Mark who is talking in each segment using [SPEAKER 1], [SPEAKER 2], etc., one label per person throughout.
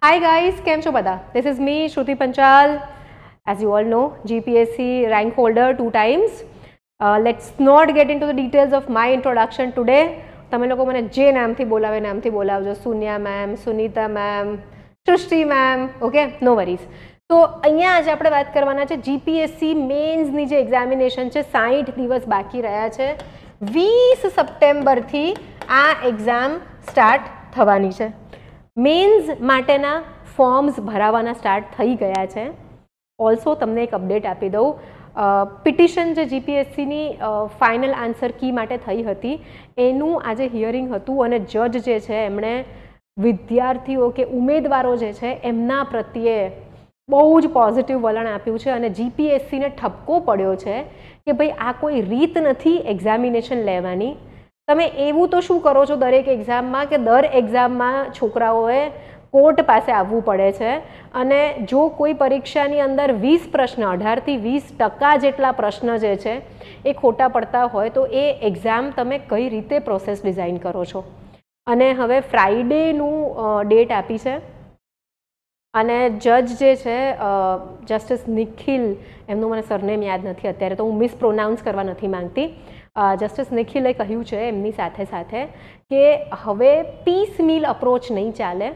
[SPEAKER 1] Hi guys, કેમ છો બધા? This is me, Shruti Panchal. As you all know, GPSC rank holder 2 times. Let's not get into the details of my introduction today. તમે લોકો મને જે નામથી બોલાવે નામથી બોલાવજો. સુનિયા મેમ, સુનીતા મેમ, સૃષ્ટિ મેમ, ઓકે, નો વરીઝ. તો અહીંયા આજે આપણે વાત કરવાના છે જીપીએસસી મેન્સની જે એક્ઝામિનેશન છે 60 દિવસ બાકી રહ્યા છે. 20 સપ્ટેમ્બરથી આ એક્ઝામ સ્ટાર્ટ થવાની છે. મેન્સ માટેના ફોર્મ્સ ભરાવાના સ્ટાર્ટ થઈ ગયા છે. ઓલ્સો તમને એક અપડેટ આપી દઉં, પિટિશન જે જીપીએસસીની ફાઇનલ આન્સર કી માટે થઈ હતી એનું આજે હિયરિંગ હતું અને જજ જે છે એમણે વિદ્યાર્થીઓ કે ઉમેદવારો જે છે એમના પ્રત્યે બહુ જ પોઝિટિવ વલણ આપ્યું છે અને જીપીએસસીને ઠપકો પડ્યો છે કે ભાઈ આ કોઈ રીત નથી એક્ઝામિનેશન લેવાની. તમે એવું તો શું કરો છો દરેક એક્ઝામમાં કે દર એક્ઝામમાં છોકરાઓએ કોર્ટ પાસે આવવું પડે છે અને જો કોઈ પરીક્ષાની અંદર 20 પ્રશ્ન 18થી 20% જેટલા પ્રશ્ન જે છે એ ખોટા પડતા હોય તો એ એક્ઝામ તમે કઈ રીતે પ્રોસેસ ડિઝાઇન કરો છો. અને હવે ફ્રાઈડેનું ડેટ આપી છે અને જજ જે છે જસ્ટિસ નિખિલ, એમનું મને સરનેમ યાદ નથી અત્યારે તો હું મિસપ્રોનાઉન્સ કરવા નથી માંગતી, જસ્ટિસ નિખિલે કહ્યું છે એમની સાથે સાથે કે હવે પીસ મિલ અપ્રોચ નહીં ચાલે,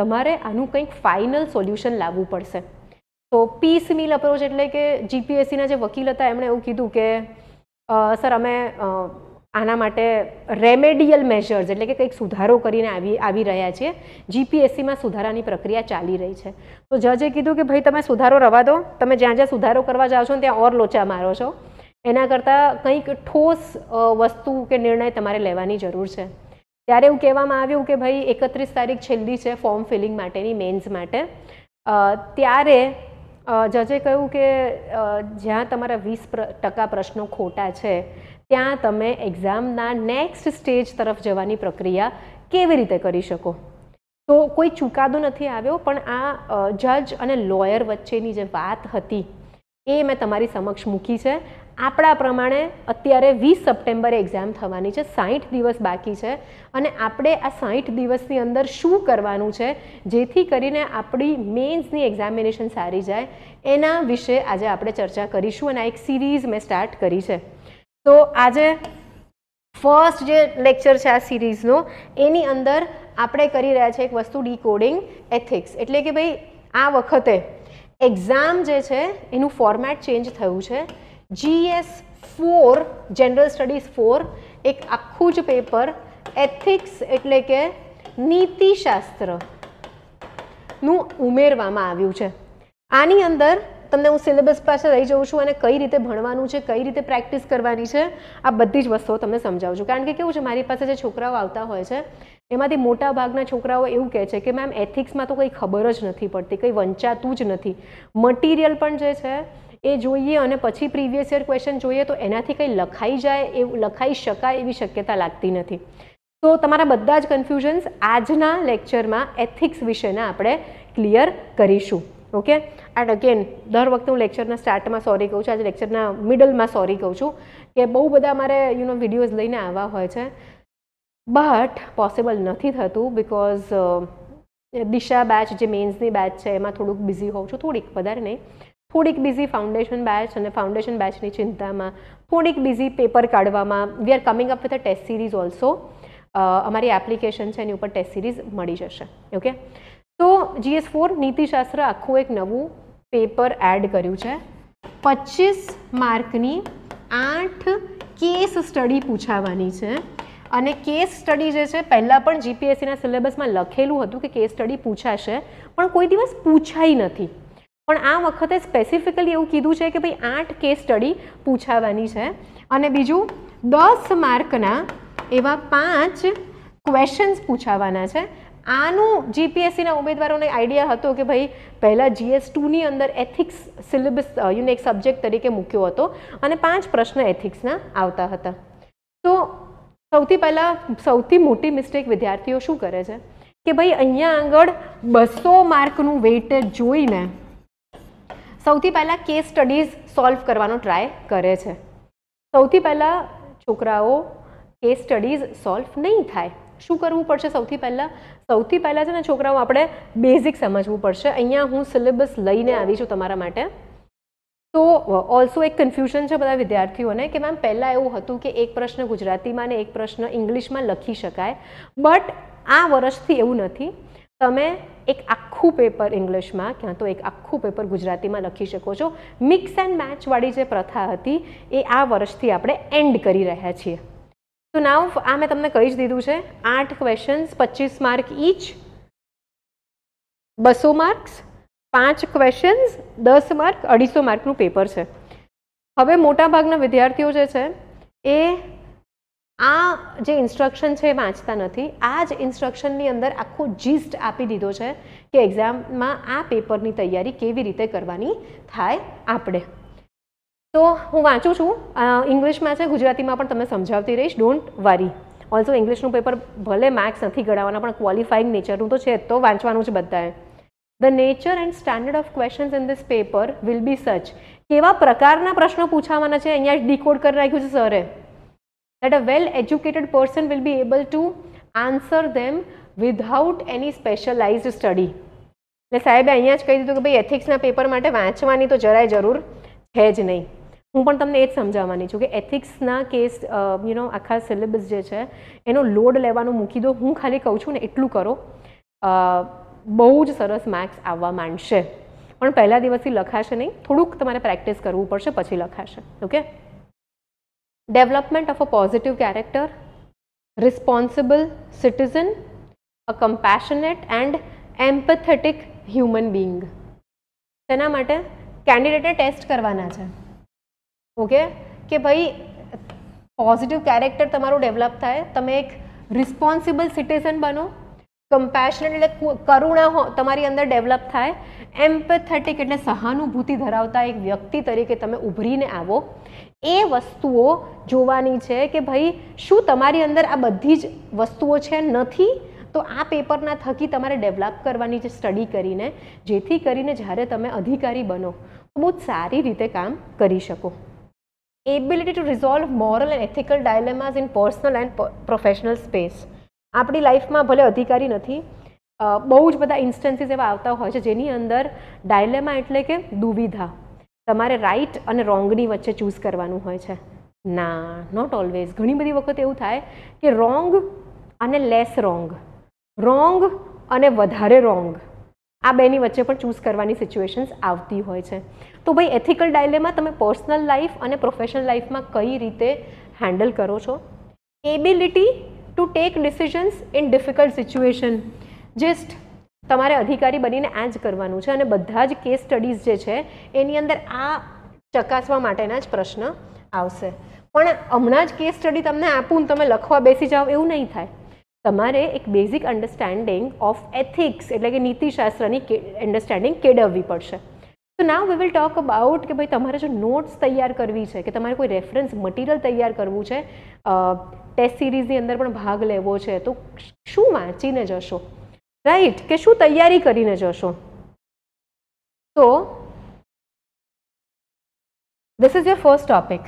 [SPEAKER 1] તમારે આનું કંઈક ફાઇનલ સોલ્યુશન લાવવું પડશે. તો પીસ મિલ અપ્રોચ એટલે કે જીપીએસસીના જે વકીલ હતા એમણે એવું કીધું કે સર અમે આના માટે રેમેડિયલ મેઝર્સ એટલે કે કંઈક સુધારો કરીને આવી રહ્યા છીએ, જીપીએસસીમાં સુધારાની પ્રક્રિયા ચાલી રહી છે. તો જજે કીધું કે ભાઈ તમે સુધારો રવા દો, તમે જ્યાં જ્યાં સુધારો કરવા જાઓ છો ને ત્યાં ઓર લોચા મારો છો, એના કરતાં કંઈક ઠોસ વસ્તુ કે નિર્ણય તમારે લેવાની જરૂર છે. ત્યારે એવું કહેવામાં આવ્યું કે ભાઈ 31 તારીખ છેલ્લી છે ફોર્મ ફિલિંગ માટેની મેન્સ માટે. ત્યારે જજે કહ્યું કે જ્યાં તમારા 20% પ્રશ્નો ખોટા છે ત્યાં તમે એક્ઝામના નેક્સ્ટ સ્ટેજ તરફ જવાની પ્રક્રિયા કેવી રીતે કરી શકો. તો કોઈ ચુકાદો નથી આવ્યો પણ આ જજ અને લોયર વચ્ચેની જે વાત હતી એ મેં તમારી સમક્ષ મૂકી છે. આપણા પ્રમાણે અત્યારે 20 સપ્ટેમ્બરે એક્ઝામ થવાની છે, 60 દિવસ બાકી છે અને આપણે આ 60 દિવસની અંદર શું કરવાનું છે જેથી કરીને આપણી મેન્સની એક્ઝામિનેશન સારી જાય એના વિશે આજે આપણે ચર્ચા કરીશું અને આ એક સિરીઝ મેં સ્ટાર્ટ કરી છે. તો આજે ફર્સ્ટ જે લેક્ચર છે આ સિરીઝનો એની અંદર આપણે કરી રહ્યા છીએ એક વસ્તુ ડીકોડિંગ એથિક્સ. એટલે કે ભાઈ આ વખતે એક્ઝામ જે છે એનું ફોર્મેટ ચેન્જ થયું છે. GS4 જનરલ સ્ટડીઝ 4 એક આખું જ પેપર એથિક્સ એટલે કે નીતિશાસ્ત્રનું ઉમેરવામાં આવ્યું છે. આની અંદર તમને હું સિલેબસ પાસે રહી જાઉં છું અને કઈ રીતે ભણવાનું છે, કઈ રીતે પ્રેક્ટિસ કરવાની છે, આ બધી જ વસ્તુઓ તમને સમજાવું છું. કારણ કે કેવું છે, મારી પાસે જે છોકરાઓ આવતા હોય છે એમાંથી મોટા ભાગના છોકરાઓ એવું કહે છે કે મેમ એથિક્સમાં તો કંઈ ખબર જ નથી પડતી, કંઈ વંચાતું જ નથી, મટીરિયલ પણ જે છે એ જોઈએ અને પછી પ્રીવિયસ યર ક્વેશ્ચન જોઈએ તો એનાથી કંઈ લખાઈ જાય એવું લખાઈ શકાય એવી શક્યતા લાગતી નથી. તો તમારા બધા જ કન્ફ્યુઝન્સ આજના લેક્ચરમાં એથિક્સ વિશેના આપણે ક્લિયર કરીશું. ઓકે, એન્ડ અગેન દર વખતે હું લેક્ચરના સ્ટાર્ટમાં સોરી કહું છું, આજે લેક્ચરના મિડલમાં સોરી કહું છું કે બહુ બધા મારે વિડીયોઝ લઈને આવવા હોય છે બટ પોસિબલ નથી થતું બિકોઝ દિશા બેચ જે મેન્સની બેચ છે એમાં થોડુંક બિઝી હોઉં છું, થોડીક વધારે નહીં, થોડીક બિઝી ફાઉન્ડેશન બેચ અને ફાઉન્ડેશન બેચની ચિંતામાં, થોડીક બિઝી પેપર કાઢવામાં. We are coming up with a test series also. અમારી એપ્લિકેશન છે એની ઉપર ટેસ્ટ સિરીઝ મળી જશે. ઓકે, તો GS4 નીતિશાસ્ત્ર આખું એક નવું પેપર એડ કર્યું છે. 25 માર્કની 8 કેસ સ્ટડી પૂછાવાની છે અને કેસ સ્ટડી જે છે પહેલાં પણ જીપીએસસીના સિલેબસમાં લખેલું હતું કે કેસ સ્ટડી પૂછાશે પણ કોઈ દિવસ પૂછાઈ નથી. પણ આ વખતે સ્પેસિફિકલી એવું કીધું છે કે ભાઈ 8 કેસ સ્ટડી પૂછાવાની છે અને બીજું 10 માર્કના એવા 5 ક્વેશ્ચન્સ પૂછાવાના છે. આનું જીપીએસસીના ઉમેદવારોને આઈડિયા હતો કે ભાઈ પહેલાં GS2ની અંદર એથિક્સ સિલેબસ એક સબ્જેક્ટ તરીકે મૂક્યો હતો અને 5 પ્રશ્ન એથિક્સના આવતા હતા. તો સૌથી પહેલાં સૌથી મોટી મિસ્ટેક વિદ્યાર્થીઓ શું કરે છે કે ભાઈ અહીંયા આગળ 200 માર્કનું વેઇટેજ જોઈને સૌથી પહેલાં કેસ સ્ટડીઝ સોલ્વ કરવાનો ટ્રાય કરે છે. સૌથી પહેલાં છોકરાઓ કેસ સ્ટડીઝ સોલ્વ નહીં થાય. શું કરવું પડશે? સૌથી પહેલાં સૌથી પહેલાં છે ને છોકરાઓ આપણે બેઝિક સમજવું પડશે. અહીંયા હું સિલેબસ લઈને આવી છું તમારા માટે. તો ઓલ્સો એક કન્ફ્યુઝન છે બધા વિદ્યાર્થીઓને કે મેમ પહેલાં એવું હતું કે એક પ્રશ્ન ગુજરાતીમાં ને એક પ્રશ્ન ઇંગ્લિશમાં લખી શકાય, બટ આ વર્ષથી એવું નથી. તમે એક આખું પેપર ઇંગ્લિશમાં ક્યાં તો એક આખું પેપર ગુજરાતીમાં લખી શકો છો. મિક્સ એન્ડ મેચવાળી જે પ્રથા હતી એ આ વર્ષથી આપણે એન્ડ કરી રહ્યા છીએ. તો નાવ આ મેં તમને કહી જ દીધું છે, 8 questions, 25 mark each, 200 marks, 5 questions, 10 mark, 250 માર્કનું પેપર છે. હવે મોટાભાગના વિદ્યાર્થીઓ જે છે એ આ જે ઇન્સ્ટ્રક્શન છે એ વાંચતા નથી. આ જ ઇન્સ્ટ્રક્શનની અંદર આખો જીસ્ટ આપી દીધો છે કે એક્ઝામમાં આ પેપરની તૈયારી કેવી રીતે કરવાની થાય આપણે. તો હું વાંચું છું, ઇંગ્લિશમાં છે, ગુજરાતીમાં પણ તમને સમજાવતી રહીશ, ડોન્ટ વરી. ઓલ્સો ઇંગ્લિશનું પેપર ભલે માર્ક્સ નથી ગણાવવાના પણ ક્વોલિફાઈંગ નેચરનું તો છે જ, તો વાંચવાનું છે બધાએ. The nature and standard of questions in this paper will be such. કેવા પ્રકારના પ્રશ્નો પૂછાવાના છે અહીંયા ડિકોડ કરી રાખ્યું છે સરે. that a well-educated person will be able to answer them without any specialized study. એટલે સાહેબે અહીંયા જ કહી દીધું કે ભાઈ એથિક્સના પેપર માટે વાંચવાની તો જરાય જરૂર છે જ નહીં. હું પણ તમને એ જ સમજાવવાની છું કે એથિક્સના કેસ આખા સિલેબસ જે છે એનો લોડ લેવાનું મૂકી દો. હું ખાલી કહું છું ને એટલું કરો, બહુ જ સરસ માર્ક્સ આવવા માંડશે. પણ પહેલા દિવસથી લખાશે નહીં, થોડુંક તમારે પ્રેક્ટિસ કરવું પડશે, પછી લખાશે. Okay. Development of a positive character, responsible citizen, a compassionate and empathetic human being. તેના માટે કેન્ડિડેટે ટેસ્ટ કરવાના છે. ઓકે, કે ભાઈ પોઝિટિવ કેરેક્ટર તમારું ડેવલપ થાય, તમે એક રિસ્પોન્સિબલ સિટીઝન બનો, કમ્પેશનેટ એટલે કરુણા તમારી અંદર ડેવલપ થાય, એમ્પેથેટિક એટલે સહાનુભૂતિ ધરાવતા એક વ્યક્તિ તરીકે તમે ઉભરીને આવો. એ વસ્તુઓ જોવાની છે કે ભાઈ શું તમારી અંદર આ બધી જ વસ્તુઓ છે નથી, તો આ પેપરના થકી તમારે ડેવલપ કરવાની છે સ્ટડી કરીને, જેથી કરીને જ્યારે તમે અધિકારી બનો તો બહુ જ સારી રીતે કામ કરી શકો. Ability to resolve moral and ethical dilemmas in personal and professional space. આપણી લાઈફમાં ભલે અધિકારી નથી, બહુ જ બધા ઇન્સ્ટન્સીસ એવા આવતા હોય છે જેની અંદર ડાયલેમા એટલે કે દુવિધા, તમારે રાઈટ અને રોંગની વચ્ચે ચૂઝ કરવાનું હોય છે. ના, નોટ ઓલવેઝ. ઘણી બધી વખત એવું થાય કે રોંગ અને લેસ રોંગ, રોંગ અને વધારે રોંગ, આ બેની વચ્ચે પણ ચૂઝ કરવાની સિચ્યુએશન્સ આવતી હોય છે. તો ભાઈ એથિકલ ડાયલેમા તમે પર્સનલ લાઈફ અને પ્રોફેશનલ લાઈફમાં કઈ રીતે હેન્ડલ કરો છો. Ability to take decisions in difficult situation. Just તમારે અધિકારી બનીને આ જ કરવાનું છે અને બધા જ કેસ સ્ટડીઝ જે છે એની અંદર આ ચકાસવા માટેના જ પ્રશ્ન આવશે. પણ હમણાં જ કેસ સ્ટડી તમને આપું ને તમે લખવા બેસી જાઓ એવું નહીં થાય. તમારે એક બેઝિક અન્ડરસ્ટેન્ડિંગ ઓફ એથિક્સ એટલે કે નીતિશાસ્ત્રની અન્ડરસ્ટેન્ડિંગ કેળવવી પડશે. તો નાવ વી વિલ ટોક અબાઉટ કે ભાઈ તમારે જો નોટ્સ તૈયાર કરવી છે કે તમારે કોઈ રેફરન્સ મટીરિયલ તૈયાર કરવું છે, ટેસ્ટ સિરીઝની અંદર પણ ભાગ લેવો છે, તો શું વાંચીને જશો, રાઈટ, કે શું તૈયારી કરીને જશો. તો this is your first topic.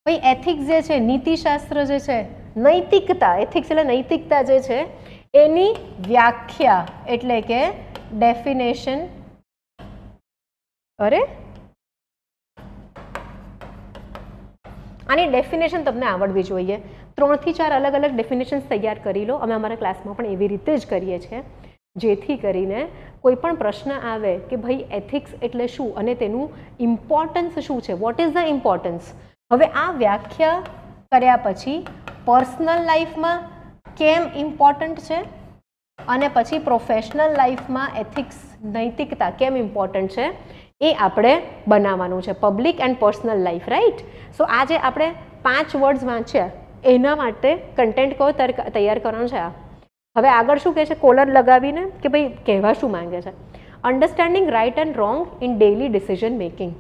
[SPEAKER 1] ભાઈ એથિક્સ જે છે, નીતિશાસ્ત્ર જે છે, નૈતિકતા, એથિક્સ એટલે નૈતિકતા જે છે એની વ્યાખ્યા એટલે કે ડેફિનેશન. અરે આની ડેફિનેશન તમને આવડવી જોઈએ. 3 થી 4 અલગ અલગ ડેફિનેશન્સ તૈયાર કરી લો. અમે અમારા ક્લાસમાં પણ એવી રીતે જ કરીએ છીએ, જેથી કરીને કોઈ પણ પ્રશ્ન આવે કે ભાઈ એથિક્સ એટલે શું અને તેનું ઇમ્પોર્ટન્સ શું છે, વોટ ઇઝ ધ ઇમ્પોર્ટન્સ. હવે આ વ્યાખ્યા કર્યા પછી પર્સનલ લાઈફમાં કેમ ઇમ્પોર્ટન્ટ છે અને પછી પ્રોફેશનલ લાઈફમાં એથિક્સ નૈતિકતા કેમ ઇમ્પોર્ટન્ટ છે એ આપણે બનાવવાનું છે. Public and personal life, right. So આજે આપણે 5 વર્ડ્સ વાંચ્યા, એના માટે કન્ટેન્ટ કયો તૈયાર કરવાનું છે. હવે આગળ શું કહે છે, કોલર લગાવીને કે ભાઈ કહેવા શું માંગે છે. Understanding right and wrong in daily decision making.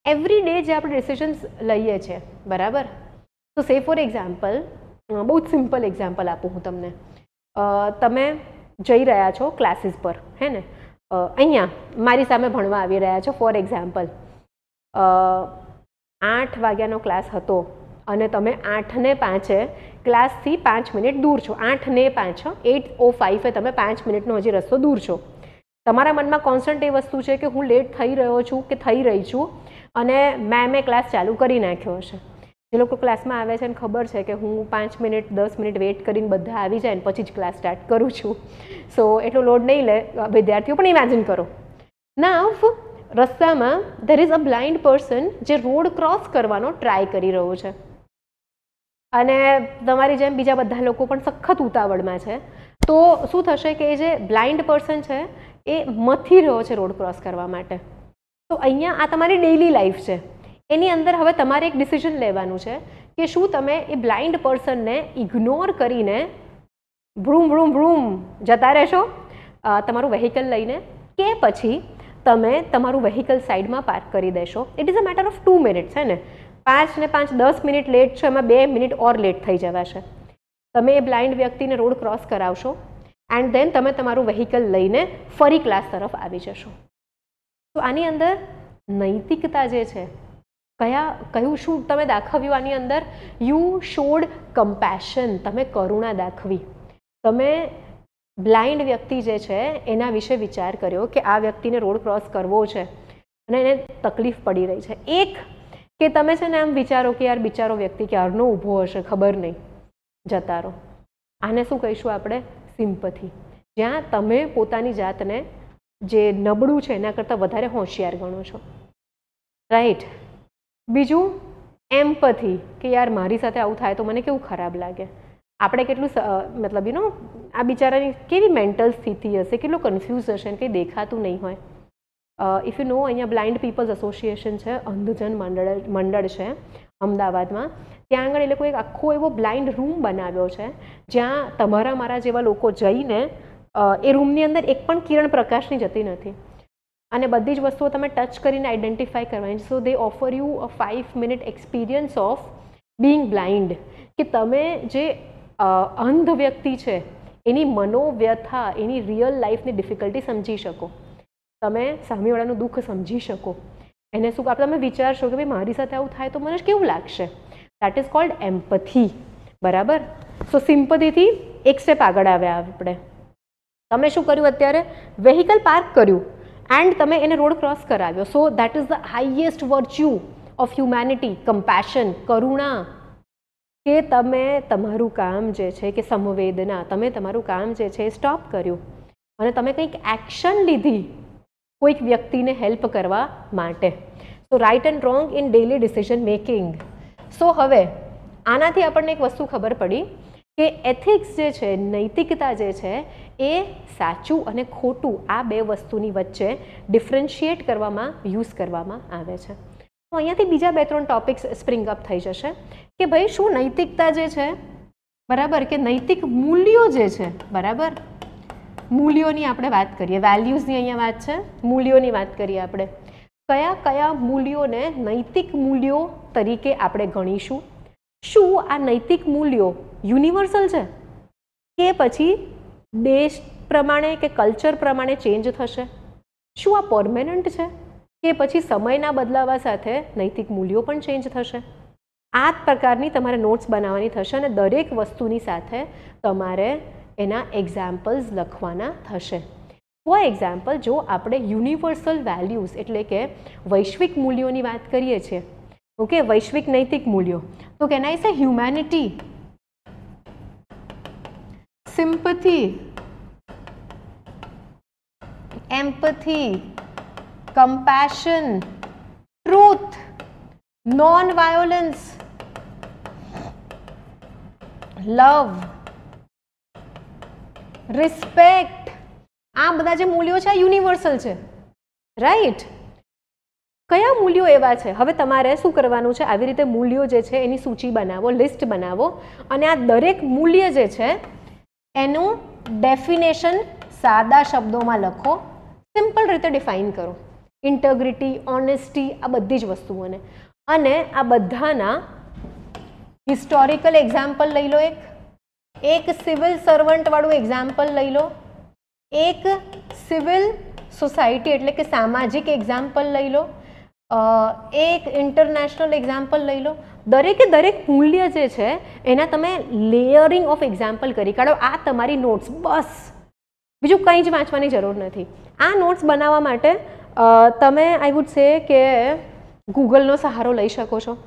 [SPEAKER 1] Every day જે આપણે ડિસિઝન્સ લઈએ છીએ, બરાબર. તો સે ફોર એક્ઝામ્પલ, બહુ જ સિમ્પલ એક્ઝામ્પલ આપું હું તમને. તમે જઈ રહ્યા છો ક્લાસીસ પર, હે ને, અહીંયા મારી સામે ભણવા આવી રહ્યા છો. ફોર એક્ઝામ્પલ 8 વાગ્યાનો ક્લાસ હતો અને તમે 8:05 ક્લાસથી 5 મિનિટ દૂર છો, 8 ને 5, 8:05 તમે 5 મિનિટનો હજી રસ્તો દૂર છો. તમારા મનમાં કોન્સ્ટન્ટ એ વસ્તુ છે કે હું લેટ થઈ રહ્યો છું કે થઈ રહી છું અને મેં ક્લાસ ચાલુ કરી નાખ્યો હશે. જે લોકો ક્લાસમાં આવે છે એને ખબર છે કે હું 5 મિનિટ 10 મિનિટ વેઇટ કરીને બધા આવી જાય ને પછી જ ક્લાસ સ્ટાર્ટ કરું છું. સો એટલો લોડ નહીં લે વિદ્યાર્થીઓ. પણ ઇમેજિન કરો, નાવ રસ્તામાં there is a blind person જે રોડ ક્રોસ કરવાનો ટ્રાય કરી રહ્યો છે અને તમારી જેમ બીજા બધા લોકો પણ સખત ઉતાવળમાં છે. તો શું થશે કે એ જે બ્લાઇન્ડ પર્સન છે એ મથી રહ્યો છે રોડ ક્રોસ કરવા માટે. તો અહીંયા આ તમારી ડેઇલી લાઈફ છે. એની અંદર હવે તમારે એક ડિસિઝન લેવાનું છે કે શું તમે એ બ્લાઇન્ડ પર્સનને ઇગ્નોર કરીને ભ્રૂમ ભ્રૂમ ભ્રૂમ જતા રહેશો તમારું વ્હીકલ લઈને, કે પછી તમે તમારું વ્હીકલ સાઈડમાં પાર્ક કરી દેશો. It is a matter of 2 minute છે ને, 5 ને 5 10 મિનિટ લેટ છો, એમાં 2 મિનિટ ઓર લેટ થઈ જવાશે. તમે એ બ્લાઇન્ડ વ્યક્તિને રોડ ક્રોસ કરાવશો એન્ડ દેન તમે તમારું વ્હીકલ લઈને ફરી ક્લાસ તરફ આવી જશો. તો આની અંદર નૈતિકતા જે છે, કયું શું તમે દાખવ્યું આની અંદર? યુ શોડ કમ્પેશન, તમે કરુણા દાખવી. તમે બ્લાઇન્ડ વ્યક્તિ જે છે એના વિશે વિચાર કર્યો કે આ વ્યક્તિને રોડ ક્રોસ કરવો છે અને એને તકલીફ પડી રહી છે. એક કે તમે છે ને આમ વિચારો કે યાર બિચારો વ્યક્તિ ક્યારનો ઊભો હશે ખબર નહીં, જતા રહો. આને શું કહીશું આપણે? સિમ્પથી. જ્યાં તમે પોતાની જાતને જે નબળું છે એના કરતાં વધારે હોશિયાર ગણો છો, રાઈટ. બીજું એમ્પથી, કે યાર મારી સાથે આવું થાય તો મને કેવું ખરાબ લાગે. આપણે કેટલું મતલબ આ બિચારાની કેવી મેન્ટલ સ્થિતિ હશે, કેટલું કન્ફ્યુઝ હશે ને કંઈ દેખાતું નહીં હોય. ઇફ યુ નો, અહીંયા બ્લાઇન્ડ પીપલ્સ એસોસિએશન છે, અંધજન મંડળ છે અમદાવાદમાં. ત્યાં આગળ એ લોકો એક આખો એવો બ્લાઇન્ડ રૂમ બનાવ્યો છે જ્યાં તમારા મારા જેવા લોકો જઈને એ રૂમની અંદર એક પણ કિરણ પ્રકાશની જતી નથી અને બધી જ વસ્તુઓ તમે ટચ કરીને આઈડેન્ટિફાઈ કરવાની. So they offer you a 5 minute experience of being blind, કે તમે જે અંધ વ્યક્તિ છે એની મનોવ્યથા, એની રિયલ લાઈફની ડિફિકલ્ટી સમજી શકો, તમે સામેવાળાનું દુઃખ સમજી શકો, એને શું તમે વિચારશો કે ભાઈ મારી સાથે આવું થાય તો મને કેવું લાગશે. That is called empathy. બરાબર. સો સિમ્પથીથી એક સ્ટેપ આગળ આવ્યા આપણે. તમે શું કર્યું? અત્યારે વેહિકલ પાર્ક કર્યું એન્ડ તમે એને રોડ ક્રોસ કરાવ્યો. So that is the highest virtue of humanity, compassion, કરુણા. કે તમે તમારું કામ જે છે કે સંવેદના, તમે તમારું કામ જે છે એ સ્ટોપ કર્યું અને તમે કંઈક એક્શન લીધી કોઈક વ્યક્તિને હેલ્પ કરવા માટે. So right and wrong in daily decision making. So હવે આનાથી આપણને એક વસ્તુ ખબર પડી કે એથિક્સ જે છે, નૈતિકતા જે છે એ સાચું અને ખોટું આ બે વસ્તુની વચ્ચે ડિફરન્શિએટ કરવામાં યુઝ કરવામાં આવે છે. તો અહીંયાથી બીજા 2-3 ટોપિક્સ સ્પ્રિંગ અપ થઈ જશે કે ભાઈ શું નૈતિકતા જે છે, બરાબર, કે નૈતિક મૂલ્યો જે છે, બરાબર, મૂલ્યોની આપણે વાત કરીએ, વેલ્યુઝની અહીંયા વાત છે, મૂલ્યોની વાત કરીએ આપણે. કયા કયા મૂલ્યોને નૈતિક મૂલ્યો તરીકે આપણે ગણીશું? શું આ નૈતિક મૂલ્યો યુનિવર્સલ છે કે પછી દેશ પ્રમાણે કે કલ્ચર પ્રમાણે ચેન્જ થશે? શું આ પરમેનન્ટ છે કે પછી સમયના બદલાવા સાથે નૈતિક મૂલ્યો પણ ચેન્જ થશે? આ જ પ્રકારની તમારે નોટ્સ બનાવવાની થશે અને દરેક વસ્તુની સાથે તમારે એના એક્ઝામ્પલ્સ લખવાના થશે. ફોર એક્ઝામ્પલ, જો આપણે યુનિવર્સલ વેલ્યુઝ એટલે કે વૈશ્વિક મૂલ્યોની વાત કરીએ છીએ, ઓકે, વૈશ્વિક નૈતિક મૂલ્યો, તો can I say humanity, sympathy, empathy, compassion, truth, non-violence, love, respect. આ બધા જે મૂલ્યો છે આ યુનિવર્સલ છે, રાઈટ. કયા મૂલ્યો એવા છે? હવે તમારે શું કરવાનું છે? આવી રીતે મૂલ્યો જે છે એની સૂચિ બનાવો, લિસ્ટ બનાવો અને આ દરેક મૂલ્ય જે છે એનું ડેફિનેશન સાદા શબ્દોમાં લખો, સિમ્પલ રીતે ડિફાઇન કરો. ઇન્ટેગ્રિટી, ઓનેસ્ટી, આ બધી જ વસ્તુઓને. અને આ બધાના હિસ્ટોરિકલ એક્ઝામ્પલ લઈ લો, એક સિવિલ સર્વન્ટવાળું એક્ઝામ્પલ લઈ લો, એક સિવિલ સોસાયટી એટલે કે સામાજિક એક્ઝામ્પલ લઈ લો, એક ઇન્ટરનેશનલ એક્ઝામ્પલ લઈ લો. દરેકે દરેક મૂલ્ય જે છે એના તમે લેયરિંગ ઓફ એક્ઝામ્પલ કરી કાઢો. આ તમારી નોટ્સ, બસ બીજું કંઈ જ વાંચવાની જરૂર નથી. આ નોટ્સ બનાવવા માટે તમે આઈ વુડ સે કે ગૂગલનો સહારો લઈ શકો છો.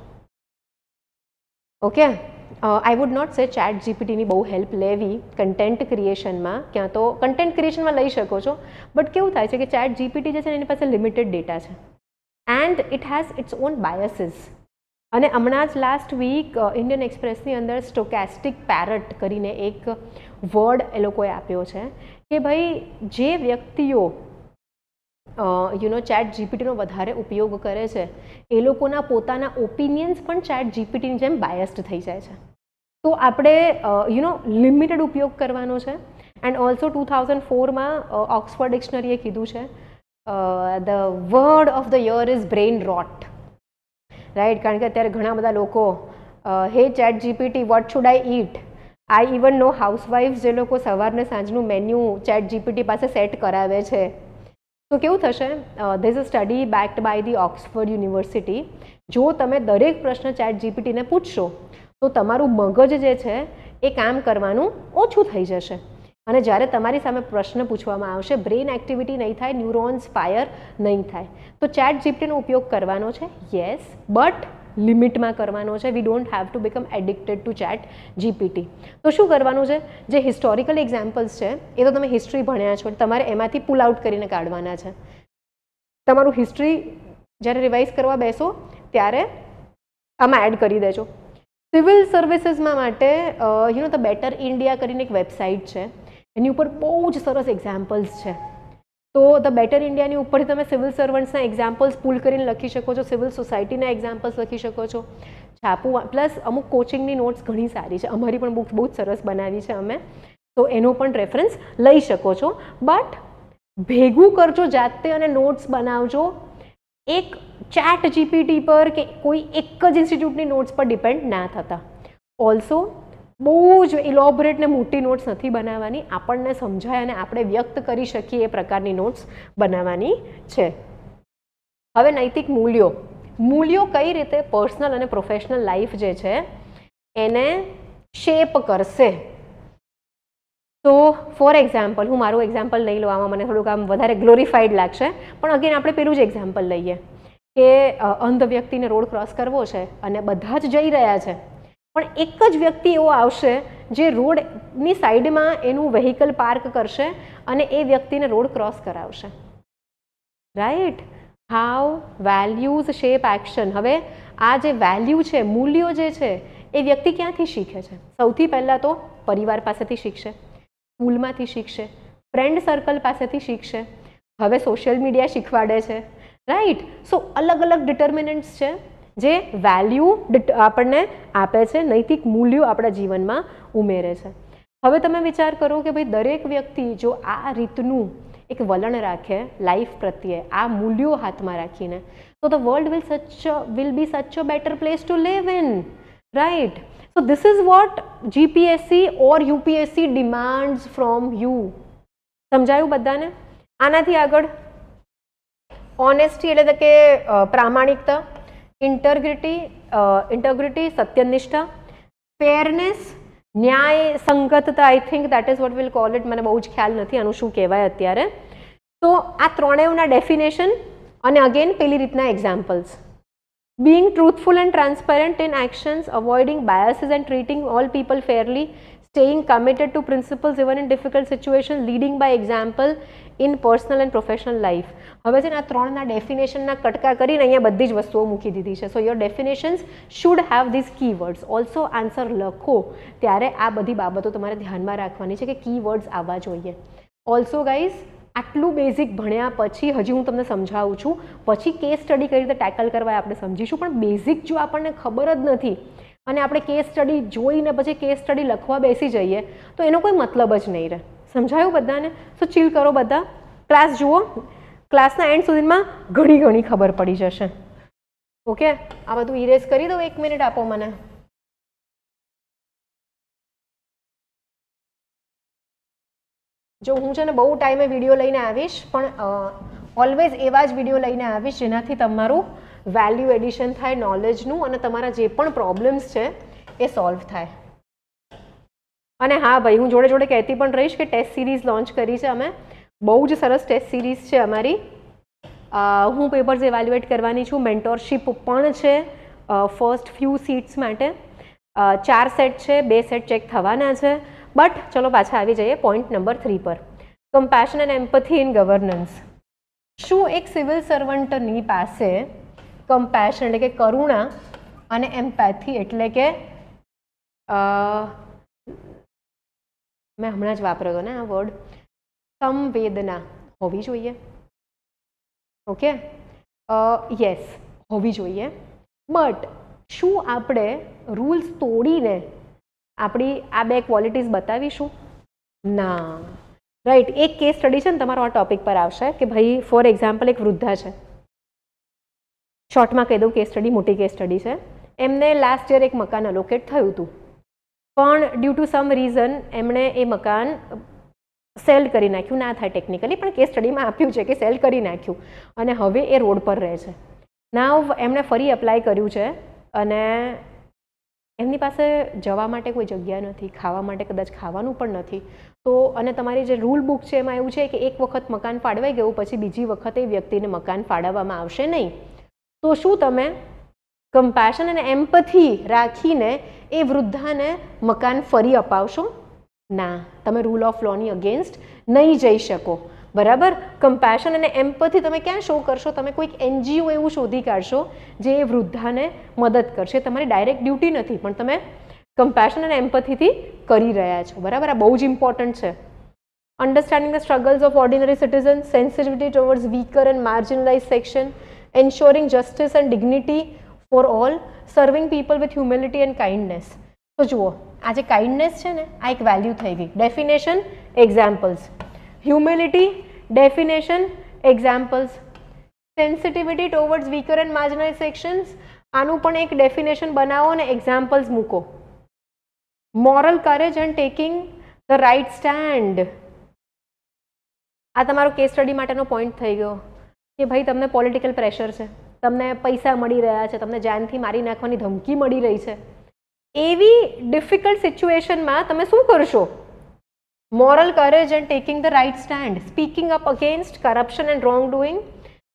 [SPEAKER 1] ઓકે, આઈ વુડ નોટ સે ચેટ જીપીટીની બહુ હેલ્પ લેવી કન્ટેન્ટ ક્રિએશનમાં. ક્યાં તો કન્ટેન્ટ ક્રિએશનમાં લઈ શકો છો, બટ કેવું થાય છે કે ચેટ જીપીટી જે છે એની પાસે લિમિટેડ ડેટા છે and it has its own biases. અને હમણાં જ લાસ્ટ વીક ઇન્ડિયન એક્સપ્રેસની અંદર સ્ટોકેસ્ટિક પેરટ કરીને એક વર્ડ એ લોકોએ આપ્યો છે કે ભાઈ જે વ્યક્તિઓ ચેટ જીપીટીનો વધારે ઉપયોગ કરે છે એ લોકોના પોતાના ઓપિનિયન્સ પણ ચેટ જીપીટીની જેમ બાયસ્ડ થઈ જાય છે. તો આપણે લિમિટેડ ઉપયોગ કરવાનો છે. એન્ડ ઓલ્સો 2004માં ઓક્સફર્ડ ડિક્શનરીએ કીધું છે the word of the year is brain rot, right? કારણ કે અત્યારે ઘણા બધા લોકો hey ChatGPT what should I eat. I even know housewife જે લોકો સવારને સાંજનું મેન્યુ ચેટ જીપીટી પાસે સેટ કરાવે છે. તો કેવું થશે, there is a study backed by the Oxford University. જો તમે દરેક પ્રશ્ન ચેટ જીપીટીને પૂછશો તો તમારું મગજ જે છે એ કામ કરવાનું ઓછું થઈ જશે. અને જ્યારે તમારી સામે પ્રશ્ન પૂછવામાં આવશે બ્રેઇન એક્ટિવિટી નહીં થાય, ન્યુરોન્સ ફાયર નહીં થાય. તો ચેટ જીપીટીનો ઉપયોગ કરવાનો છે, યસ, બટ લિમિટમાં કરવાનો છે. We don't have to become addicted to ChatGPT. તો શું કરવાનું છે, જે હિસ્ટોરિકલ એક્ઝામ્પલ્સ છે એ તો તમે હિસ્ટ્રી ભણ્યા છો, તમારે એમાંથી પુલ આઉટ કરીને કાઢવાના છે. તમારું હિસ્ટ્રી જ્યારે રિવાઇઝ કરવા બેસો ત્યારે આમાં એડ કરી દેજો. સિવિલ સર્વિસીસમાં માટે ધ બેટર ઇન્ડિયા કરીને એક વેબસાઇટ છે, એની ઉપર બહુ જ સરસ એક્ઝામ્પલ્સ છે. તો ધ બેટર ઇન્ડિયાની ઉપરથી તમે સિવિલ સર્વન્ટ્સના એક્ઝામ્પલ્સ પુલ કરીને લખી શકો છો, સિવિલ સોસાયટીના એક્ઝામ્પલ્સ લખી શકો છો. છાપું પ્લસ અમુક કોચિંગની નોટ્સ ઘણી સારી છે, અમારી પણ બુક્સ બહુ જ સરસ બનાવી છે અમે, તો એનો પણ રેફરન્સ લઈ શકો છો. બટ ભેગું કરજો જાતે અને નોટ્સ બનાવજો. એક ચેટ જીપીટી પર કે કોઈ એક જ ઇન્સ્ટિટ્યૂટની નોટ્સ પર ડિપેન્ડ ના થતા. ઓલ્સો બહુ જ ઇલોબરેટ ને મોટી નોટ્સ નથી બનાવવાની, આપણને સમજાય અને આપણે વ્યક્ત કરી શકીએ એ પ્રકારની નોટ્સ બનાવવાની છે. હવે નૈતિક મૂલ્યો, મૂલ્યો કઈ રીતે પર્સનલ અને પ્રોફેશનલ લાઈફ જે છે એને શેપ કરશે. તો ફોર એક્ઝામ્પલ, હું મારું એક્ઝામ્પલ નહીં લઉં, આમાં મને થોડુંક આમ વધારે ગ્લોરીફાઈડ લાગશે, પણ અગેન આપણે પેલું જ એક્ઝામ્પલ લઈએ કે અંધ વ્યક્તિને રોડ ક્રોસ કરવો છે અને બધા જ જઈ રહ્યા છે, પણ એક જ વ્યક્તિ એવો આવશે જે રોડની સાઈડમાં એનું વ્હીકલ પાર્ક કરશે અને એ વ્યક્તિને રોડ ક્રોસ કરાવશે, right? How values shape action. હવે આ જે વેલ્યુ છે, મૂલ્યો જે છે એ વ્યક્તિ ક્યાંથી શીખે છે? સૌથી પહેલાં તો પરિવાર પાસેથી શીખશે, સ્કૂલમાંથી શીખશે, ફ્રેન્ડ સર્કલ પાસેથી શીખશે, હવે સોશિયલ મીડિયા શીખવાડે છે, રાઈટ? સો અલગ અલગ ડિટર્મિનન્ટ્સ છે જે વેલ્યુ આપણને આપે છે, નૈતિક મૂલ્યો આપણા જીવનમાં ઉમેરે છે. હવે તમે વિચાર કરો કે ભાઈ દરેક વ્યક્તિ જો આ રીતનું એક વલણ રાખે લાઈફ પ્રત્યે, આ મૂલ્યો હાથમાં રાખીને, તો the world will be such a better place to live in, right? So this is what GPSC or UPSC demands from you. સમજાયું બધાને? આનાથી આગળ ઓનેસ્ટી એટલે કે પ્રામાણિકતા, ઇન્ટગ્રિટી સત્યનિષ્ઠા, ફેરનેસ, ન્યાય સંગતતા, I think that is what will call it, મને બહુ જ ખ્યાલ નથી આનું શું કહેવાય અત્યારે. તો આ ત્રણેયના ડેફિનેશન અને અગેન પેલી રીતના examples. Being truthful and transparent in actions, avoiding biases and treating all people fairly, staying committed to principles even in difficult situations, leading by example in personal and professional life. હવે છે ને આ ત્રણના ડેફિનેશનના કટકા કરીને અહીંયા બધી જ વસ્તુઓ મૂકી દીધી છે. So your definitions should have these keywords. Also answer લખો ત્યારે આ બધી બાબતો તમારે ધ્યાનમાં રાખવાની છે કે કીવર્ડ્સ આવવા જોઈએ. ઓલ્સો ગાઈઝ, આટલું બેઝિક ભણ્યા પછી હજી હું તમને સમજાવું છું, પછી કેસ સ્ટડી કઈ રીતે ટેકલ કરવા આપણે સમજીશું, પણ બેઝિક જો આપણને ખબર જ નથી અને આપણે કેસ સ્ટડી જોઈને પછી કેસ સ્ટડી લખવા બેસી જઈએ તો એનો કોઈ મતલબ જ નહીં રહે. સમજાયું બધાને? સો ચીલ કરો બધા, ક્લાસ જુઓ, ક્લાસના એન્ડ સુધીમાં ઘણી ખબર પડી જશે. ઓકે, આ બધું ઇરેઝ કરી દો, 1 મિનિટ આપો મને. જો હું છે ને બહુ ટાઈમે વિડીયો લઈને આવીશ, પણ ઓલવેઝ એવા જ વિડીયો લઈને આવીશ જેનાથી તમારું વેલ્યુ એડિશન થાય નોલેજનું અને તમારા જે પણ પ્રોબ્લેમ્સ છે એ સોલ્વ થાય. અને હા ભાઈ, હું જોડે જોડે કહેતી પણ રહીશ કે ટેસ્ટ સિરીઝ લોન્ચ કરી છે અમે. બહુ જ સરસ ટેસ્ટ સિરીઝ છે અમારી. હું પેપર્સ ઇવેલ્યુએટ કરવાની છું. મેન્ટોરશિપ પણ છે ફર્સ્ટ ફ્યુ સીટ્સ માટે. 4 સેટ છે, 2 સેટ ચેક થવાના છે. બટ ચલો પાછા આવી જઈએ પોઈન્ટ નંબર 3 પર. Compassion and empathy in governance. શું એક સિવિલ સર્વન્ટની પાસે કમ્પેશન એટલે કે કરુણા અને એમ્પેથી એટલે કે મેં હમણાં જ વાપર્યો હતો ને આ વર્ડ, સંવેદના હોવી જોઈએ? ઓકે, યસ, હોવી જોઈએ. બટ શું આપણે રૂલ્સ તોડીને આપણી આ બે ક્વોલિટીઝ બતાવીશું? ના, રાઈટ. એક કેસ સ્ટડી છે ને તમારો આ ટોપિક પર આવશે કે ભાઈ ફોર એક્ઝામ્પલ એક વૃદ્ધા છે. શોર્ટમાં કહી દઉં, કેસ સ્ટડી મોટી કેસ સ્ટડી છે. એમને લાસ્ટ યર એક મકાન અલોકેટ થયું હતું, પણ ડ્યુ ટુ સમ રીઝન એમણે એ મકાન સેલ કરી નાખ્યું. ના થાય ટેકનિકલી, પણ કેસ સ્ટડીમાં આપ્યું છે કે સેલ કરી નાખ્યું અને હવે એ રોડ પર રહે છે. નાવ એમણે ફરી એપ્લાય કર્યું છે અને એમની પાસે જવા માટે કોઈ જગ્યા નથી, ખાવા માટે કદાચ ખાવાનું પણ નથી. તો અને તમારી જે રૂલ બુક છે એમાં એવું છે કે એક વખત મકાન ફાળવાઈ ગયું પછી બીજી વખત એ વ્યક્તિને મકાન ફાળવવામાં આવશે નહીં. તો શું તમે કમ્પેશન અને એમ્પથી રાખીને એ વૃદ્ધાને મકાન ફરી અપાવશો? ના, તમે રૂલ ઓફ લોની અગેન્સ્ટ નહીં જઈ શકો. બરાબર. કમ્પેશન અને એમ્પથી તમે ક્યાં શો કરશો? તમે કોઈક NGO એવું શોધી કાઢશો જે એ વૃદ્ધાને મદદ કરશે. તમારી ડાયરેક્ટ ડ્યુટી નથી, પણ તમે કમ્પેશન અને એમ્પથીથી કરી રહ્યા છો. બરાબર. આ બહુ જ ઇમ્પોર્ટન્ટ છે. Understanding the struggles of ordinary citizen, sensitivity towards weaker and marginalise section, ensuring justice and dignity for all, serving people with humility and kindness. તો જુઓ, આ જે કાઇન્ડનેસ છે ને આ એક વેલ્યુ થઈ ગઈ. Definition, examples. Humility, definition, examples. Sensitivity towards weaker and marginalise sections, આનું પણ એક ડેફિનેશન બનાવો અને એક્ઝામ્પલ્સ મૂકો. Moral courage and taking the right stand. આ તમારો કેસ સ્ટડી માટેનો પોઈન્ટ થઈ ગયો કે ભાઈ તમને પોલિટિકલ પ્રેશર છે, તમને પૈસા મળી રહ્યા છે, તમને જાનથી મારી નાખવાની ધમકી મળી રહી છે. એવી ડિફિકલ્ટ સિચ્યુએશનમાં તમે શું કરશો? Moral courage and taking the right stand, speaking up against corruption and wrongdoing,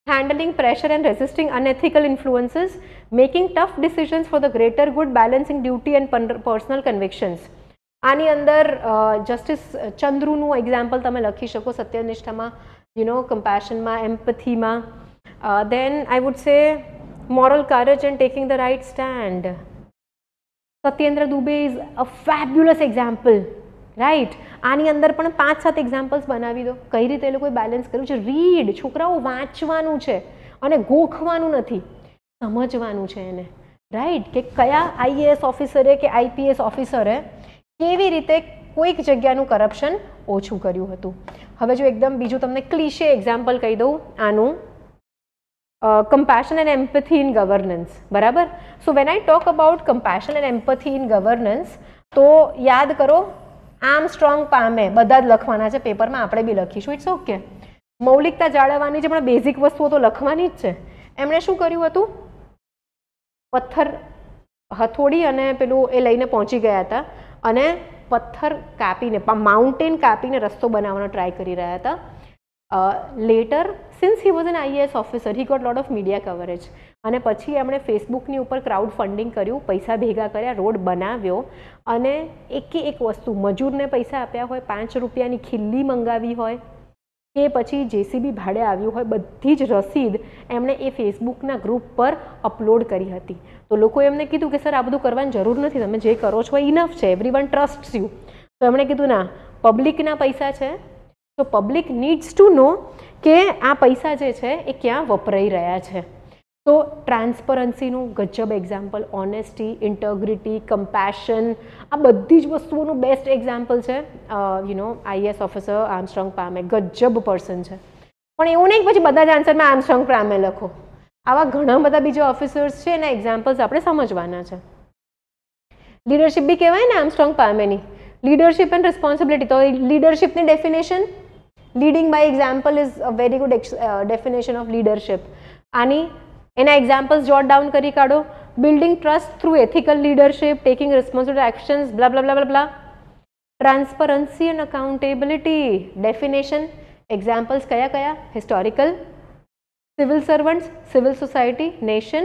[SPEAKER 1] handling pressure and resisting unethical influences, making tough decisions for the greater good, balancing duty and personal convictions. આની અંદર justice ચંદ્રુનું example તમે લખી શકો સત્યનિષ્ઠામાં, કમ્પેશનમાં, એમ્પથીમાં. Then I would say moral courage and taking the right stand. Satyendra Dubey is a fabulous example, right? આની અંદર પણ 5-7 examples બનાવી દો. કઈ રીતે એ લોકોએ બેલેન્સ કર્યું છે. રીડ, છોકરાઓ વાંચવાનું છે અને ગોખવાનું નથી, સમજવાનું છે એને, રાઈટ? કે કયા IAS ઓફિસરે કે IPS ઓફિસરે કેવી રીતે કોઈક જગ્યાનું કરપ્શન ઓછું કર્યું હતું. હવે જો એકદમ બીજું તમને ક્લીશે એક્ઝામ્પલ કહી દઉં આનું, compassion and empathy in governance. બરાબર. So when I talk about compassion and empathy in governance, તો યાદ કરો આર્મસ્ટ્રોંગ પામે, બધા જ લખવાના છે પેપરમાં, આપણે બી લખીશું. It's okay. મૌલિકતા જાળવવાની છે પણ બેઝિક વસ્તુઓ તો લખવાની જ છે. એમણે શું કર્યું હતું? પથ્થર, હથોડી અને પેલું એ લઈને પહોંચી ગયા હતા અને પથ્થર કાપીને, માઉન્ટેન કાપીને રસ્તો બનાવવાનો ટ્રાય કરી રહ્યા હતા. Later, since he was an IAS officer, he got lot of media coverage. અને પછી એમણે ફેસબુકની ઉપર ક્રાઉડ ફંડિંગ કર્યું, પૈસા ભેગા કર્યા, રોડ બનાવ્યો અને એકે એક વસ્તુ, મજૂરને પૈસા આપ્યા હોય, 5 રૂપિયાની ખિલ્લી મંગાવી હોય કે પછી JCB ભાડે આવ્યું હોય, બધી જ રસીદ એમણે એ ફેસબુકના ગ્રુપ પર અપલોડ કરી હતી. તો લોકોએ એમને કીધું કે સર આ બધું કરવાની જરૂર નથી, તમે જે કરો છો ઇનફ છે, એવરીવન ટ્રસ્ટ્સ યુ. તો એમણે કીધું ના, પબ્લિકના પૈસા છે, તો પબ્લિક નીડ્સ ટુ નો કે આ પૈસા જે છે એ ક્યાં વપરાઈ રહ્યા છે. તો ટ્રાન્સપરન્સીનું ગજબ એક્ઝામ્પલ, ઓનેસ્ટી, ઇન્ટગ્રિટી, કમ્પેશન, આ બધી જ વસ્તુઓનું બેસ્ટ એક્ઝામ્પલ છે. IAS ઓફિસર આર્મસ્ટ્રોંગ પામે, ગજબ પર્સન છે. પણ એવું નહીં પછી બધા જ આન્સરમાં આર્મસ્ટ્રોંગ પામે લખો. આવા ઘણા બધા બીજા ઓફિસર્સ છે એના એક્ઝામ્પલ્સ આપણે સમજવાના છે. લીડરશિપ બી કહેવાય ને આર્મસ્ટ્રોંગ પામેની, લીડરશિપ એન્ડ રિસ્પોન્સિબિલિટી. તો લીડરશિપની definition, leading by example is a very good definition of leadership. આની એના એક્ઝામ્પલ્સ જોટ ડાઉન કરી કાઢો. Building trust through ethical leadership, taking responsible actions, blah blah blah blah. Transparency and accountability definition, examples કયા કયા? Historical, civil servants, civil society, nation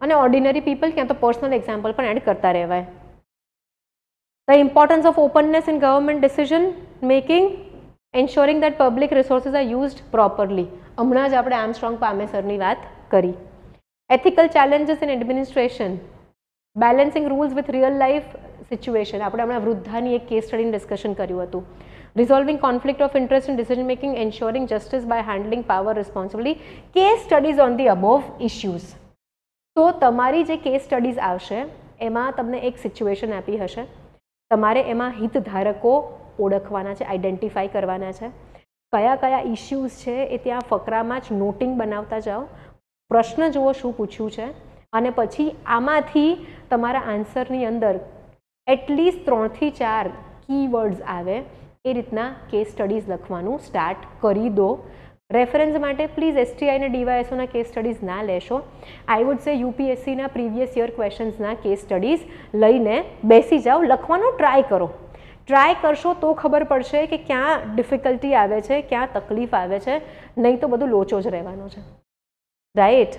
[SPEAKER 1] અને ordinary people, ક્યાં તો personal example પણ એડ કરતા રહેવાય. The importance of openness in government decision making, ensuring that public resources are used properly. હમણાં જ આપણે આર્મસ્ટ્રોંગ પામેસરની વાત કરી. Ethical challenges in administration, balancing rules with real life situation. આપણે હમણાં વૃદ્ધાની એક કેસ સ્ટડીનું ડિસ્કશન કર્યું હતું. Resolving conflict of interest in decision making, ensuring justice by handling power responsibly. Case studies on the above issues. તો તમારી જે કેસ સ્ટડીઝ આવશે એમાં તમને એક સિચ્યુએશન આપી હશે, તમારે એમાં હિતધારકો ઓળખવાના છે, આઈડેન્ટિફાઈ કરવાના છે. કયા કયા ઇશ્યુઝ છે એ ત્યાં ફકરામાં જ નોટિંગ બનાવતા જાઓ. પ્રશ્ન જુઓ શું પૂછ્યું છે અને પછી આમાંથી તમારા આન્સરની અંદર એટલીસ્ટ 3 થી 4 કીવર્ડ્સ આવે એ રીતના કેસ સ્ટડીઝ લખવાનું સ્ટાર્ટ કરી દો. રેફરન્સ માટે પ્લીઝ એસટીઆઈ અને ડીવાયએસઓના કેસ સ્ટડીઝ ના લેશો. આઈ વુડ સે યુપીએસસીના પ્રીવિયસ યર ક્વેશ્ચન્સના કેસ સ્ટડીઝ લઈને બેસી જાઓ, લખવાનો ટ્રાય કરો. ટ્રાય કરશો તો ખબર પડશે કે ક્યાં ડિફિકલ્ટી આવે છે, ક્યાં તકલીફ આવે છે, નહીં તો બધું લોચો જ રહેવાનો છે. રાઈટ.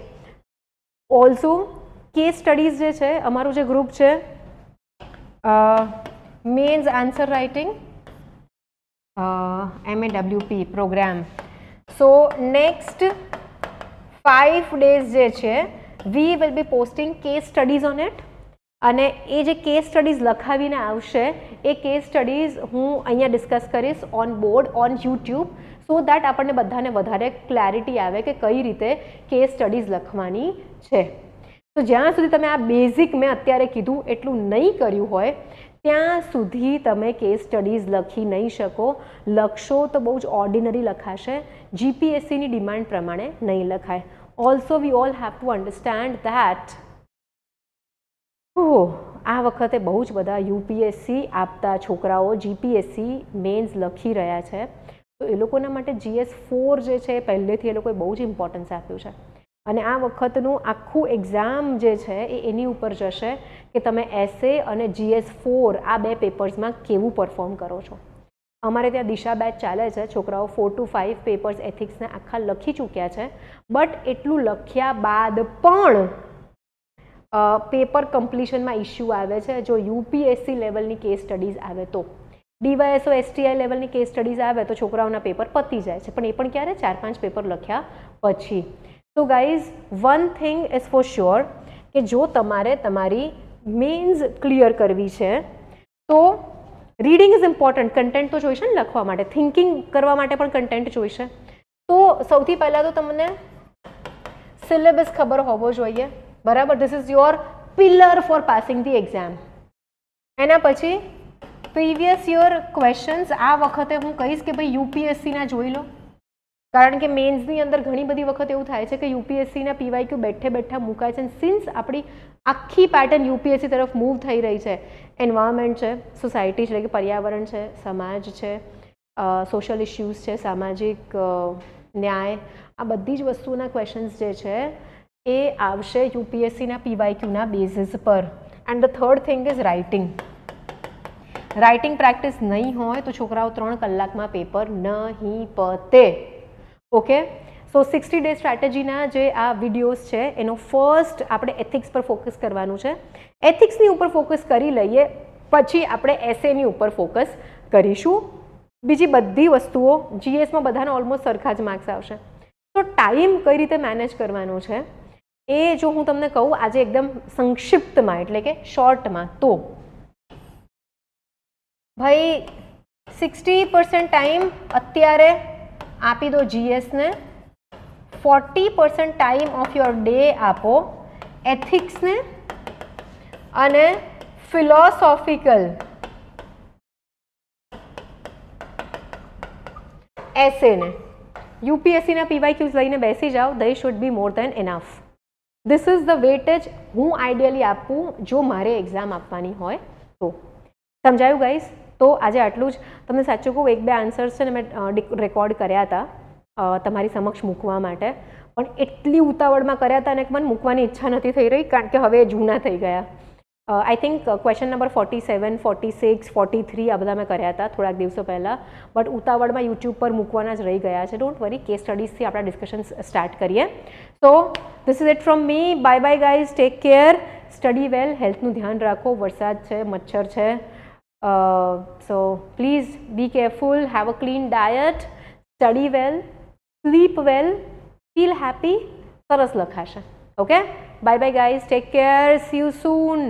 [SPEAKER 1] ઓલ્સો કેસ સ્ટડીઝ જે છે, અમારું જે ગ્રુપ છે mains answer writing MAWP programme. So next 5 days જે છે we will be posting case studies on it. અને એ જે કેસ સ્ટડીઝ લખાવીને આવશે એ કેસ સ્ટડીઝ હું અહીંયા ડિસ્કસ કરીશ on board on YouTube, so that આપણને બધાને વધારે ક્લેરિટી આવે કે કઈ રીતે કેસ સ્ટડીઝ લખવાની છે. તો જ્યાં સુધી તમે આ બેઝિક મેં અત્યારે કીધું એટલું નહીં કર્યું હોય ત્યાં સુધી તમે કેસ સ્ટડીઝ લખી નહીં શકો. લખશો તો બહુ જ ઓર્ડિનરી લખાશે, જીપીએસસીની ડિમાન્ડ પ્રમાણે નહીં લખાય. Also we all have to understand that આ વખતે બહુ જ બધા યુપીએસસી આપતા છોકરાઓ જીપીએસસી મેન્સ લખી રહ્યા છે. તો એ લોકોના માટે GS4 જે છે પહેલેથી એ લોકોએ બહુ જ ઇમ્પોર્ટન્સ આપ્યું છે. અને આ વખતનું આખું એક્ઝામ જે છે એ એની ઉપર જશે કે તમે એસે અને GS4 આ 2 પેપર્સમાં કેવું પરફોર્મ કરો છો. અમારે ત્યાં દિશા બેચ ચાલે છે, છોકરાઓ 4 to 5 પેપર્સ એથિક્સને આખા લખી ચૂક્યા છે. બટ એટલું લખ્યા બાદ પણ પેપર કમ્પ્લીશનમાં ઇશ્યુ આવે છે જો યુપીએસસી લેવલની કેસ સ્ટડીઝ આવે તો. ડીવાયએસઓ એસટીઆઈ લેવલની કેસ સ્ટડીઝ આવે તો છોકરાઓના પેપર પતી જાય છે, પણ એ પણ ક્યારે 4-5 પેપર લખ્યા પછી. તો guys one thing is for sure કે જો તમારે તમારી મેન્સ ક્લિયર કરવી છે તો રીડિંગ ઇઝ ઇમ્પોર્ટન્ટ. કન્ટેન્ટ તો જોઈશે ને લખવા માટે, થિંકિંગ કરવા માટે પણ કન્ટેન્ટ જોઈશે. તો સૌથી પહેલાં તો તમને સિલેબસ ખબર હોવો જોઈએ, બરાબર. This is your pillar for passing the exam. એના પછી પ્રીવિયસ યર ક્વેશ્ચન્સ આ વખતે હું કહીશ કે ભાઈ યુપીએસસીના જોઈ લો, કારણ કે મેન્સની અંદર ઘણી બધી વખત એવું થાય છે કે યુપીએસસીના પીવાયક્યુ બેઠે બેઠા મુકાય છે. સિન્સ આપણી આખી પેટર્ન યુપીએસસી તરફ મૂવ થઈ રહી છે, એન્વાયરમેન્ટ છે, સોસાયટી છે, એટલે કે પર્યાવરણ છે, સમાજ છે, સોશિયલ ઇશ્યુઝ છે, સામાજિક ન્યાય, આ બધી જ વસ્તુઓના ક્વેશ્ચન્સ જે છે એ આવશે યુપીએસસીના પીવાયક્યુના બેઝિસ પર. And the third thing is writing. Writing practice નહીં હોય તો છોકરાઓ 3 કલાકમાં પેપર નહીં પતે. ઓકે. સો 60 ડે સ્ટ્રેટેજીના જે આ વિડીયોઝ છે એનો ફર્સ્ટ આપણે એથિક્સ પર ફોકસ કરવાનું છે. એથિક્સની ઉપર ફોકસ કરી લઈએ પછી આપણે એસેની ઉપર ફોકસ કરીશું. બીજી બધી વસ્તુઓ જીએસમાં બધાને ઓલમોસ્ટ સરખા જ માર્ક્સ આવશે. તો ટાઈમ કઈ રીતે મેનેજ કરવાનો છે એ જો હું તમને કહું આજે એકદમ સંક્ષિપ્તમાં એટલે કે શોર્ટમાં, તો ભાઈ 60% ટાઈમ અત્યારે આપી દો જીએસને, 40% ટાઈમ ઓફ યોર ડે આપો એથિક્સને અને ફિલોસોફિકલ એસેને. યુપીએસસીના પીવાયક્યુઝ લઈને બેસી જાઓ, they should be more than enough. This is the weightage હું આઈડિયલી આપું જો મારે એક્ઝામ આપવાની હોય તો. સમજાયું ગાઈઝ? તો આજે આટલું જ. તમને સાચું કહું 1-2 આન્સર્સ છે ને મેં રેકોર્ડ કર્યા હતા તમારી સમક્ષ મૂકવા માટે, પણ એટલી ઉતાવળમાં કર્યા હતા ને કે મને મૂકવાની ઈચ્છા નથી થઈ રહી કારણ કે હવે જૂના થઈ ગયા. આઈ થિંક ક્વેશ્ચન નંબર 47, 46, 43 આ બધા મેં કર્યા હતા થોડાક દિવસો પહેલાં, બટ ઉતાવળમાં યુટ્યુબ પર મૂકવાના જ રહી ગયા છે. ડોન્ટ વરી, કેસ સ્ટડીઝથી આપણા ડિસ્કશન્સ સ્ટાર્ટ કરીએ. So this is it from me. Bye bye guys, take care, study well, હેલ્થનું ધ્યાન રાખો, વરસાદ છે, મચ્છર છે, so please be careful, have a clean diet, study well, sleep well, feel happy. સરસ લખાશે. Okay, bye bye guys, take care, see you soon.